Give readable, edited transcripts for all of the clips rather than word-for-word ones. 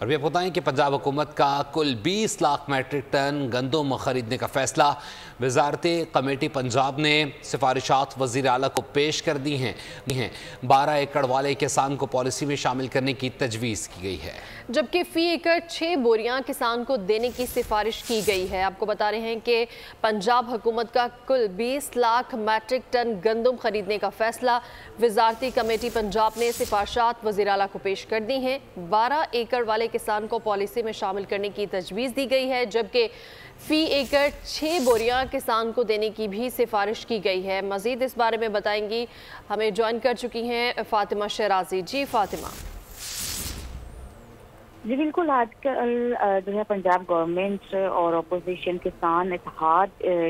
और भी बताएं कि पंजाब हुकूमत का कुल 20 लाख मैट्रिक टन गंदम खरीदने का फैसला वजारती कमेटी पंजाब ने सिफारिशात वज़ीर आला को पेश कर दी हैं। 12 एकड़ वाले किसान को पॉलिसी में शामिल करने की तजवीज़ की गई है, जबकि फी एकड़ 6 बोरियां किसान को देने की सिफारिश की गई है। आपको बता रहे हैं कि पंजाब हुकूमत का कुल 20 लाख मैट्रिक टन गंदम खरीदने का फैसला वजारती कमेटी पंजाब ने सिफारिशात वज़ीर आला को पेश कर दी हैं। 12 एकड़ वाले किसान को पॉलिसी में शामिल करने की तजवीज़ दी गई है, जबकि फी एकड़ 6 बोरियां किसान को देने की भी सिफारिश की गई है। मज़ीद इस बारे में बताएंगी, हमें ज्वाइन कर चुकी हैं फातिमा शराजी। जी फातिमा। जी बिल्कुल, आजकल जो है पंजाब गवर्नमेंट और अपोजिशन किसान इत्तेहाद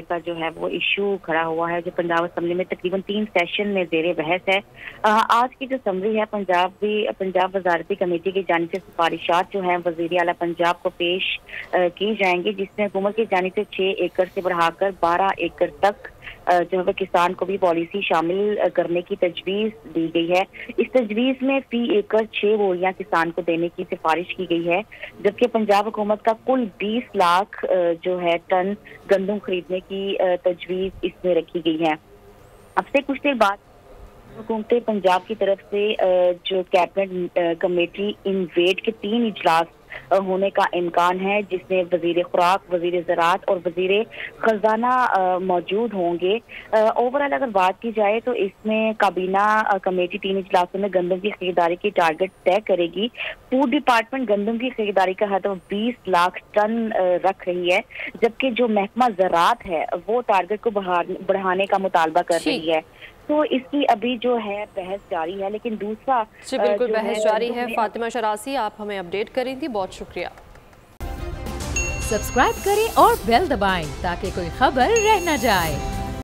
का जो है वो इशू खड़ा हुआ है, जो पंजाब असम्बली में तकरीबन 3 सेशन में ज़ेरे बहस है। आज की जो समरी है पंजाब वजारती कमेटी की जानिब से सिफारिशात जो हैं वज़ीर आला पंजाब को पेश की जाएंगी, जिसमें हुकूमत की जानिब से 6 एकड़ से बढ़ाकर 12 एकड़ तक जो है किसान को भी पॉलिसी शामिल करने की तजवीज़ दी गई है। इस तजवीज़ में फी एकड़ 6 बोरियां किसान को देने की सिफारिश की गई है, जबकि पंजाब हुकूमत का कुल 20 लाख जो है टन गंदम खरीदने की तजवीज़ इसमें रखी गई है। अब से कुछ देर बाद हुकूमत पंजाब की तरफ से जो कैबिनेट कमेटी इन वेट के 3 इजलास होने का इम्कान है, जिसमें वजीर खुराक, वजीर ज़राअत और वजीर खजाना मौजूद होंगे। ओवरऑल अगर बात की जाए तो इसमें काबीना कमेटी 3 इजलासों में गंदम की खरीदारी की टारगेट तय करेगी। फूड डिपार्टमेंट गंदम की खरीदारी का हद 20 लाख टन रख रही है, जबकि जो महकमा ज़राअत है वो टारगेट को बढ़ाने का मुतालबा कर रही है। तो इसकी अभी जो है बहस जारी है, लेकिन दूसरा बिल्कुल बहस जारी है। फातिमा शरासी, आप हमें अपडेट करी थी, बहुत शुक्रिया। सब्सक्राइब करें और बेल दबाएं ताकि कोई खबर रह न जाए।